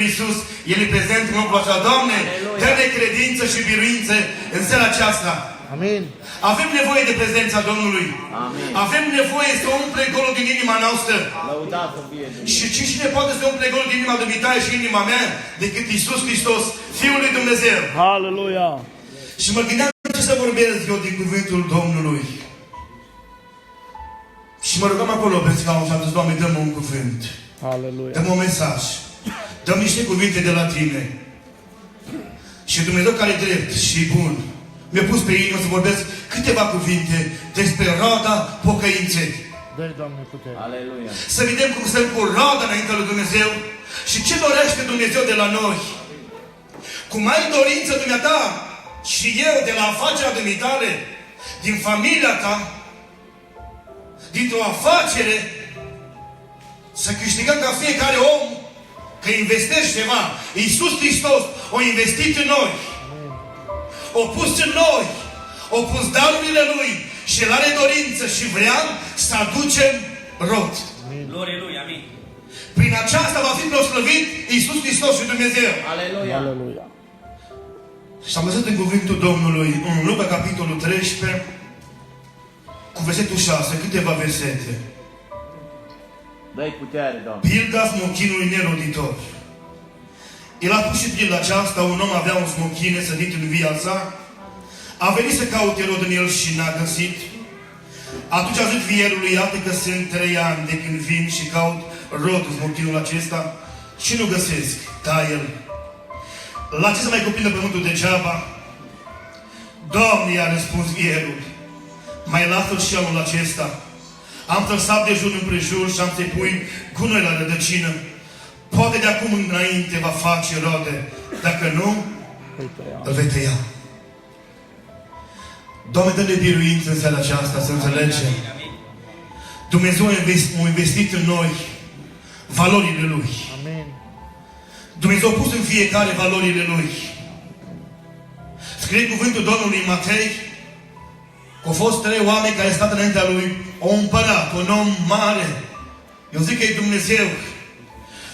Iisus, El e prezent în locul așa. Doamne, dă-ne credință și biruință în seara aceasta. Amin. Avem nevoie de prezența Domnului. Amin. Avem nevoie să umple golul din inima noastră. Lăudat să fie Dumnezeu. Și cine poate să umple golul din inima dumitale și inima mea decât Iisus Hristos, Fiul lui Dumnezeu. Aleluia. Și mă gândeam ce să vorbesc eu din cuvântul Domnului. Și mă rugam acolo pe scaun și am zis, Doamne, dă-mă un cuvânt. Aleluia. Dă-mă un mesaj. Dă-mi niște cuvinte de la Tine. Și Dumnezeu care e drept și bun mi-a pus pe inimă să vorbesc câteva cuvinte despre roada pocăinței. Dă-i, Doamne, putere. Aleluia. Să vedem cum stăm cu roada înaintea lui Dumnezeu și ce dorește Dumnezeu de la noi. Cum ai dorință dumneata și eu de la afacerea dumitale, din familia ta, dintr-o afacere, să câștigăm ca fiecare om că investești ceva. Iisus Hristos a investit în noi. O pus în noi. O pus darurile Lui. Și El are dorință și vrea să aducem rod. Glorie Lui, amin. Prin aceasta va fi proslăvit Iisus Hristos și Dumnezeu. Aleluia. Aleluia. Și am văzut în cuvântul Domnului, în Luca, capitolul 13, cu versetul 6, câteva versete. Dă-i putere, Doamne. Pilda smochinului neroditor. El a pus și pilda aceasta, un om avea un smochin sădit în via sa, a venit să caute rod în el și n-a găsit. Atunci a zis vierului, iată că sunt 3 ani de când vin și caut rod în smochinul acesta și nu găsesc. Da, el. La ce să mai cuprindă pământul degeaba? Doamne, i-a răspuns vierul, mai lasă-l și anul acesta. Am să-l sap de jur împrejur și am să-i pui gunoi la rădăcină. Poate de acum înainte va face roade. Dacă nu, îl vei tăia. Doamne, dă-ne biruință în seara aceasta să înțelegem. Dumnezeu a investit în noi valorile Lui. Amin. Dumnezeu a pus în fiecare valorile Lui. Scrie cuvântul Domnului Matei că au fost 3 oameni care stat înaintea Lui, un împărat, un om mare. Eu zic că e Dumnezeu.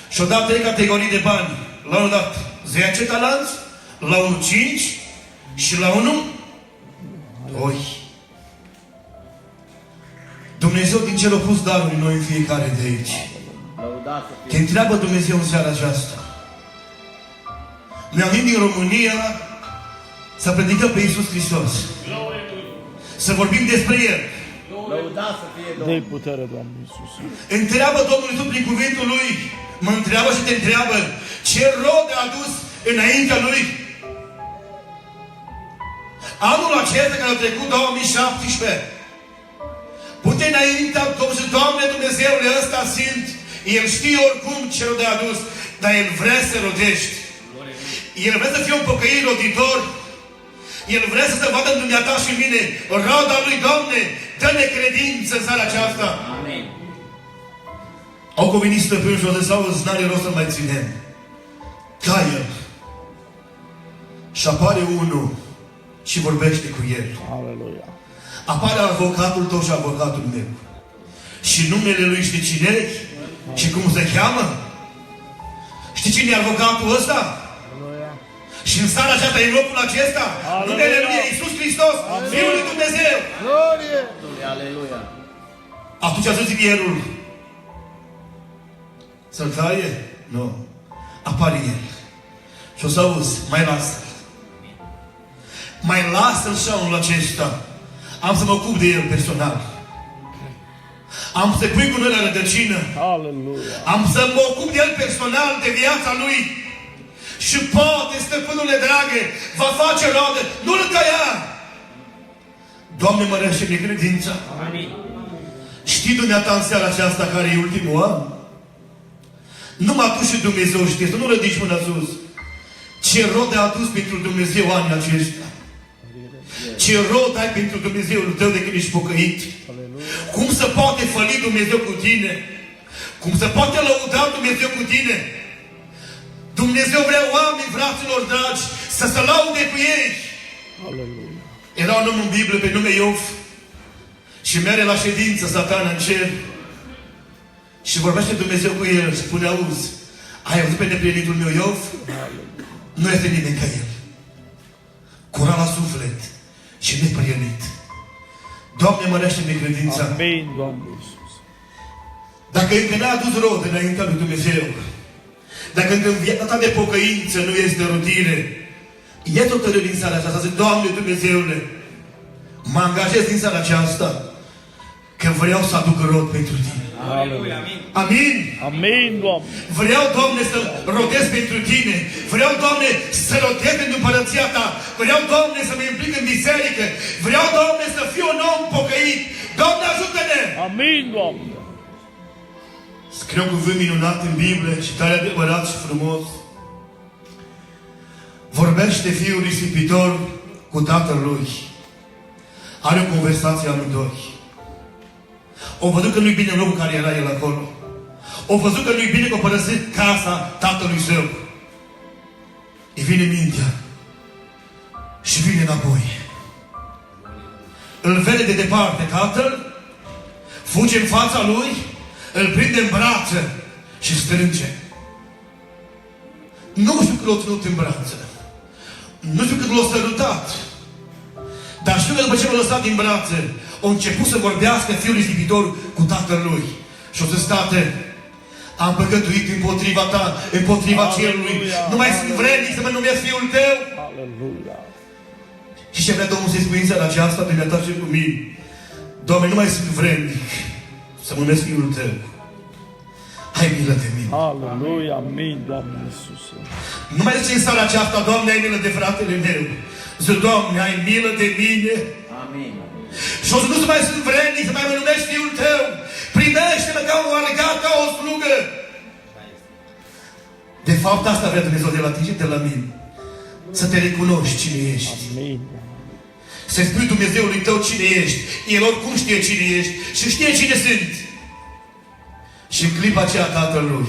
Și-au dat 3 categorii de bani. La unul dat 10 talanți, la unul 5 și la unul 2. Dumnezeu din ce l-a pus darul în noi în fiecare de aici. Lăudat să Te fie. întreabă Dumnezeu în seara aceasta. Ne-am venit din România să predicăm pe Iisus Hristos. Să vorbim despre El. Lăudat să fie, Dă-i Domnul. putere, Doamne Iisus. Întreabă Domnul Iisus prin cuvântul Lui. Mă întreabă și te întreabă ce rod a adus înaintea Lui. Anul acesta care a trecut 2017. Pute înaintea Domnului, Doamne Dumnezeule, ăsta sunt. El știe oricum ce rod a adus, dar El vrea să rodești. El vrea să fie un pocăit roditor. El vrea să se vadă în dumneata și în mine roda Lui, Doamne, dă-ne credință în seara aceasta. Amin. Au convenit stăpâni și au zis, auzi, n-are rost să mai ținem. Ca El. Și apare unul și vorbește cu El. Aleluia. Apare avocatul tău și avocatul meu. Și numele lui știi cine e? Și cum se cheamă? Știi cine e avocatul ăsta? Aleluia. Și în seara aceasta, în locul acesta, Aleluia. numele lui e Iisus Hristos, Fiul lui Dumnezeu. Glorie. Aleluia. Atunci a zis vierul, să-l taie? Nu. Apare El. Și o să auzi, mai lasă-l. Mai lasă-l și anul acesta. Am să mă ocup de el personal. Am să pui cu noi la rădăcină. Aleluia. Am să mă ocup de el personal, de viața lui. Și poate, stăpânule dragă, va face roade. Nu-l tăia! Doamne, mărește-ne credința. Amin. Știi dumneata în seara aceasta care e ultimul an? Numai tu și Dumnezeu știi. Să nu ridici mâna sus. Ce rod ai adus pentru Dumnezeu anii aceștia? Ce rod ai pentru Dumnezeul tău de când ești pocăit? Cum se poate făli Dumnezeu cu tine? Cum se poate lăuda Dumnezeu cu tine? Dumnezeu vrea oameni, fraților dragi, să se laude cu ei. Aleluia. Era un om în Biblie pe nume Iov și merge la ședință Satan în cer și vorbește Dumnezeu cu el și spune, auzi, Ai auzit pe neprienitul meu Iov? Nu este nimeni ca el. Curat la suflet și neprienit. Doamne, mărește-mi credința. Amin, Doamne Iisus. Dacă încă n-a adus rod înaintea lui Dumnezeu, dacă încă în viața ta de pocăință nu este rodire, e tot din seara aceasta, zic, Doamne Dumnezeule, mă angajez din seara aceasta că vreau să aduc rod pentru Tine. Aleluia. Amin? Amin, Doamne. Vreau, Doamne, să rodez pentru Tine. Vreau, Doamne, să rodez pentru împărăția Ta. Vreau, Doamne, să mă implic în biserică. Vreau, Doamne, să fiu un om pocăit. Doamne, ajută-ne! Amin, Doamne. Scrie un cuvânt minunat în Biblie și tare adevărat și frumos. Vorbește fiul risipitor cu tatăl lui. Are o conversație amândoi. O văzut că nu-i bine în locul care era el acolo. O văzut că nu-i bine că a părăsit casa tatălui său. Îi vine mintea. Și vine înapoi. Îl vede de departe tatăl. Fuge în fața lui. Îl prinde în brațe. Și strânge. Nu știu cât l-a ținut în brațe. Nu știu cât l-a sărutat. Dar știu că după ce l-a lăsat din brațe, a început să vorbească fiul risipitor cu tatăl lui. Și o zis, tate, am păcătuit împotriva ta, împotriva cerului. Nu mai sunt vrednic să mă numesc fiul tău. Aleluia. Și ce vrea Domnul să-i spui în seara aceasta, pe mea ta și cu mine? Doamne, nu mai sunt vrednic să mă numesc fiul tău. Ai milă de mine. Aleluia. Amin, Doamne Iisuse. Nu mai zice în seara aceasta, Doamne, ai milă de fratele meu. Zic, Doamne, ai milă de mine. Amin. Și o să nu mai sunt vrednic să mai mă numești fiul tău. Primește-mă ca un oaregat, ca o slugă. De fapt, asta vrea Dumnezeu de la tine și de la mine. Să te recunoști cine ești. Amin. Să-i spui Dumnezeului tău cine ești. El oricum știe cine ești și știe cine sunt. Și în clipa aceea tatălui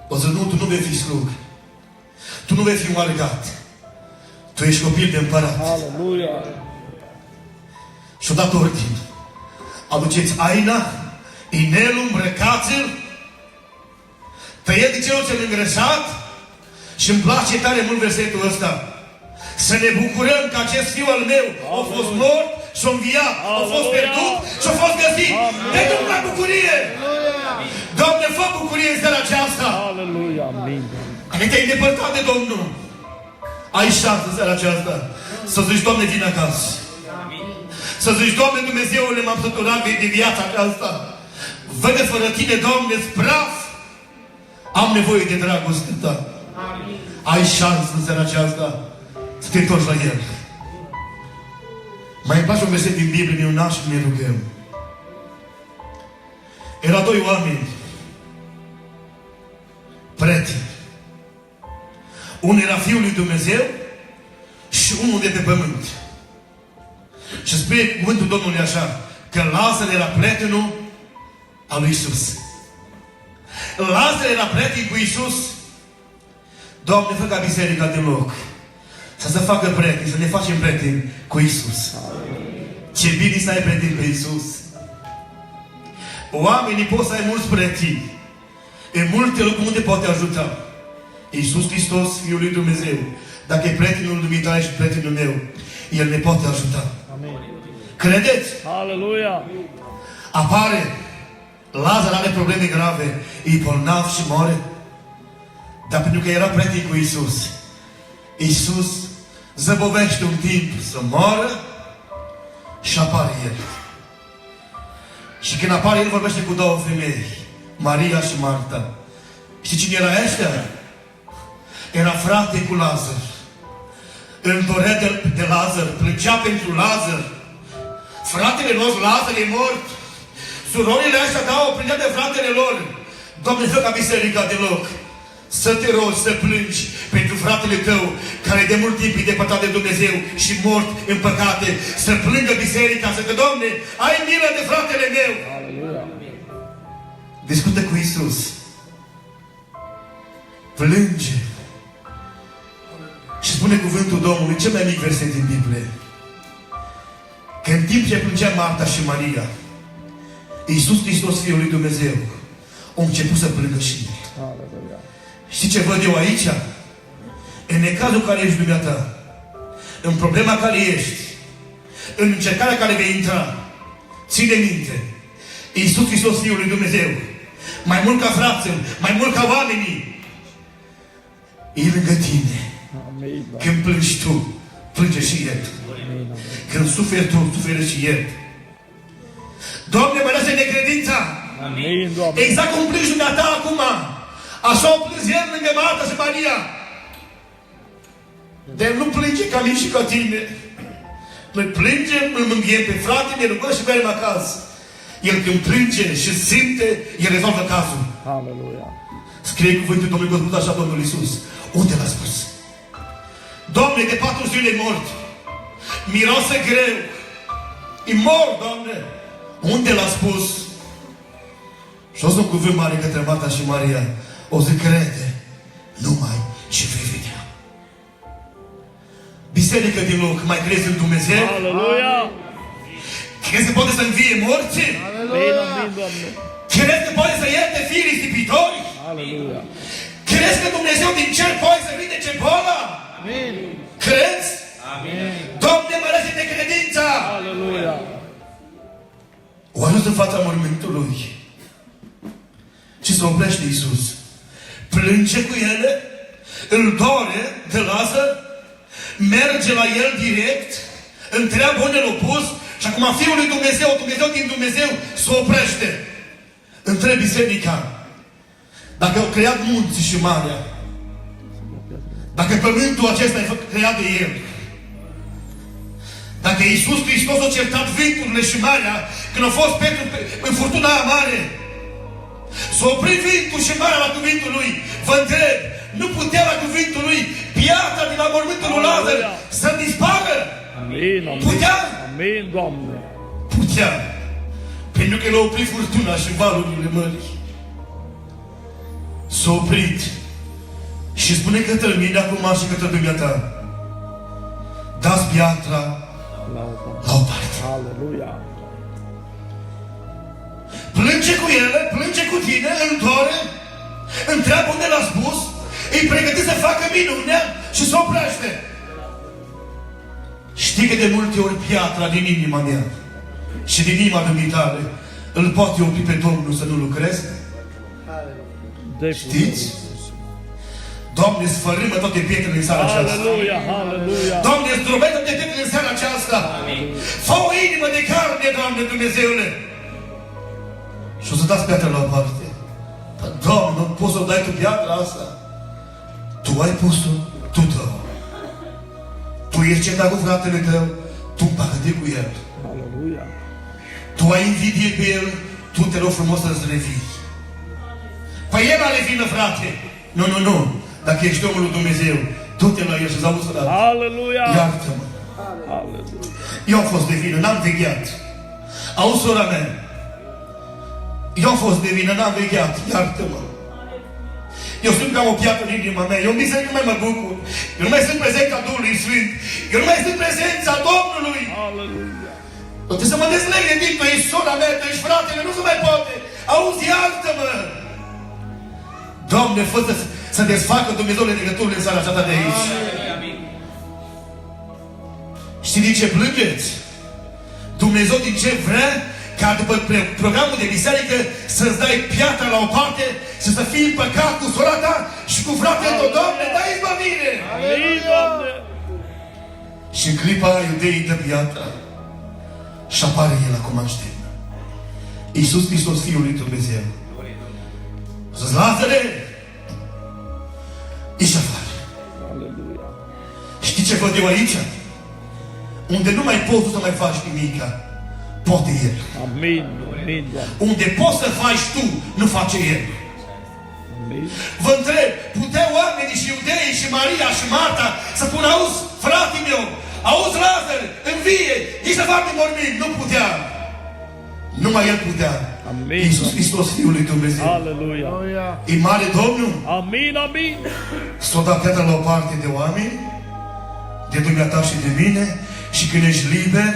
o să nu, tu nu vei fi slug. Tu nu vei fi un oaregat. Tu ești copil de împărat. Aleluia. Și-o dat ordin. Aduceți aina, inelul, îmbrăcați-l, tăieți celor ce-l îngreșat și îmi place tare mult versetul ăsta. Să ne bucurăm că acest fiu al meu a fost mort și-a înviat, a fost pierdut și-a fost găsit. Ne duc la bucurie! Doamne, fă bucurie în seara aceasta! Aleluia. Amin. Că te-ai îndepărtat de Domnul. Ai șansă în seara aceasta să zici, Doamne, vin acasă. Să zici, Doamne Dumnezeule, m-am săturat de viața aceasta. Vede fără Tine, Doamne, spraf. Am nevoie de dragostea Ta. Ai șansă în seara aceasta să te întorci la El. Mai îmi place un verset din Biblie minunat și ne rugăm. Era doi oameni prieteni. Unul era Fiul lui Dumnezeu și unul de pe pământ. Și spune cuvântul Domnului așa, că Lazar era prietenul al lui Iisus. Lazar era prieten cu Iisus. Doamne, fă ca biserica din loc să se facă prieteni, să ne facem prieteni cu Iisus. Ce bine să ai prieteni pe Iisus. Oamenii pot să ai mulți prieteni. În multe locuri nu te poate ajuta. Iisus Hristos, Fiul lui Dumnezeu, dacă e prietenul dumitare și prietenul meu, El ne poate ajuta. Amin. Credeți? Aleluia. Apare, Lazar are probleme grave, e bolnav și moare. Dar pentru că era prieten cu Iisus, Iisus zăbovește un timp să moară și apare El. Și când apare El, vorbește cu două femei, Maria și Marta. Știi cine era ăștia? Era frate cu Lazar. Îl dorea de Lazar, plângea pentru Lazar. Fratele nostru, Lazar, e mort. Surorile astea o plângea de fratele lor. Doamne, fă ca biserica deloc să te rogi, să plângi pentru fratele tău, care de mult timp e depărtat de Dumnezeu și mort în păcate. Să plângă biserica, să că, Doamne, ai milă de fratele meu. Aleluia. Discută cu Iisus. Plânge. Și spune cuvântul Domnului, cel mai mic verset din Biblie. Că în timp ce plângea Marta și Maria, Iisus Hristos, Fiul lui Dumnezeu, a început să plângă și El. Aleluia. Știi ce văd eu aici? În necazul care ești dumneata, în problema care ești, în încercarea care vei intra, ține minte, Iisus Hristos, Fiul lui Dumnezeu, mai mult ca frații, mai mult ca oamenii, e lângă tine. Amin. Când plângi tu, plânge și El. Când suferi tu, suferă și El. Doamne, mă lasă necredința. Amin, Doamne. Exact cum plângi dumneata acum, așa o plâns El lângă Marta și Maria. Dar nu plânge ca mine și ca tine. Noi plângem, îl mânghiem pe frate, ne rugăm și mergem acasă. El când plânge și simte, El rezolvă cazul. Aleluia. Scrie cuvântul Domnului Gospod așa Domnul Iisus. Unde l-a spus? Doamne, de 4 zile mort. Miroase greu. E mort, Doamne. Unde l-a spus? Și o să un cuvânt mare către Marta și Maria. O să crede numai și vei vedea. Biserică din loc, mai crezi în Dumnezeu? Aleluia. Crezi că poate să învie morții? Amin, amin, Doamne. Crezi că poate să ierte fii risipitori? Aleluia. Crezi că Dumnezeu din cer poate să vindece boala? Amin. Crezi? Amin. Doamne, mărește de credința! Aleluia. O ajuns în fața mormântului. Și se oprește Iisus. Plânge cu ele, îl doare de Lazar, merge la el direct, întreabă unde l-a pus și acum Fiul lui Dumnezeu, Dumnezeu din Dumnezeu, se oprește. Întreb biserica, dacă au creat munții și marea, dacă pământul acesta e creat de El, dacă Iisus Hristos a certat vânturile și marea când a fost Petru în furtuna aia mare, s-a oprit vântul și marea la cuvântul Lui. Vă întreb, nu putea la cuvântul Lui piatra din la mormântul lui Lazar să dispară? Amin, amin. Putea? Amin, Doamne. Putea. Pentru că l-a oprit furtuna și valurile mării. S-a oprit. Și spune către mine acum și către dumneata, dați piatra La o parte. la o parte. Aleluia. Plânge cu ele, plânge cu tine, îl doare, întreabă unde l-a spus, îi pregătit să facă minunea și se oprește. Știi că de multe ori piatra din inima mea și din inima dumitale îl poate opri pe Domnul să nu lucreze? Știți? Doamne, sfărâmă toate pietrele în seara aceasta. Aleluia, aleluia. Doamne, zdrobește toate pietrele în seara aceasta. Fă o inimă de carne, Doamne, Dumnezeule. Și o să dați piatra la o parte. Dar, Doamne, nu poți să dai tu piatra asta. Tu ai pus-o, tu dă. Tu ești cetat cu fratele tău, tu împărăte cu el. Aleluia. Tu ai invidie pe el, tu te rog frumos să-ți revii. Păi el are vină, frate. Nu, nu, nu. Dacă ești omul lui Dumnezeu, du-te la el și zău să dată. Aleluia. Iartă-mă. Aleluia. Eu am fost de vină, n-am vegheat. Auzi, sora mea. Eu am fost de vină, n-am vegheat. Iartă-mă. Eu simt că am o piatră în inima mea. Eu în biserică nu mai mă bucur. Eu nu mai sunt prezența Duhului Sfânt. Eu nu mai sunt prezența Domnului. Aleluia. Eu trebuie să mă dezleg de tine. Tu ești sora mea, tu ești fratele, nu se mai poate. Auzi, iartă-mă. Doamne, fă să desfacă Dumnezeu legăturile în seara aceasta de aici. Știi din ce plângeți? Dumnezeu din ce vrea? Ca după programul de biserică să-ți dai piatra la o parte și să fii împăcat cu sora ta și cu fratele tău. Doamne, dai izbăvire! Amin, Doamne. Și în clipa aia iudeii dă piatra și apare El acum în șternă. Iisus Hristos, Fiul lui Dumnezeu. Să-ți Lazare, ieși afară. Aleluia. Știi ce văd eu aici? Unde nu mai poți tu să mai faci nimica, poate El. Amin, amin, Doamne. Unde poți să faci tu, nu face El. Amin. Vă întreb, puteau oamenii și iudeii și Maria și Marta să spună, auzi, fratele meu, auzi, Lazar, învie, ești afară de mormânt. Nu putea. Numai El putea. Amin. Iisus Hristos, Fiul lui Dumnezeu. Aleluia. E mare Domnul? Amin, amin. S-o dat piatra la o parte de oameni, de dumneata și de mine, și când ești liber,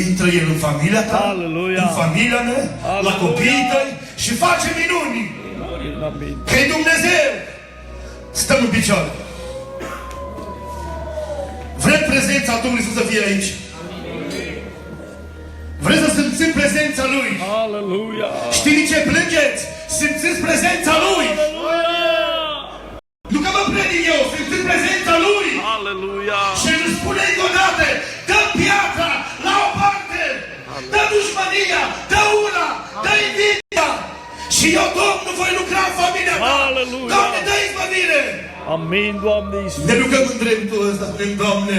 intră El în familia ta, Aleluia. în familia mea, la Aleluia. copiii tăi și face minuni. Amin, amin. Că e Dumnezeu. Stăm în picioare. Vrem prezența Domnului Iisus să fie aici. Vreți să simțiți prezența Lui? Hallelujah. Știți ce plângeți? Simțiți prezența Lui! Hallelujah. Nu că mă predic eu, simțiți prezența Lui! Hallelujah. Și îmi spune încă o dată, dă piatra la o parte, dă dușmania, dă ura, dă invidia. Și eu, Domnul, voi lucra în familia ta. Aleluia. Doamne, dă izbăvire. Amin, Doamne Iisus. Ne rugăm în dreptul ăsta, prin Doamne,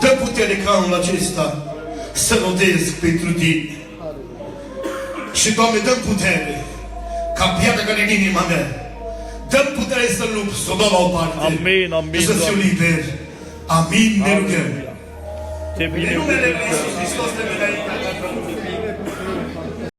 dă putere ca anul acesta să notez pentru Tine. Și, Doamne, dă putere ca piatra care e în inima mea. Dă putere să lupt, să o dau la o parte. Amin, amin, Și să fiu Doamne. liber. Amin, ne rugăm. Aleluia. Te În numele lui binecuvântăm. Iisus Hristos, te vedem.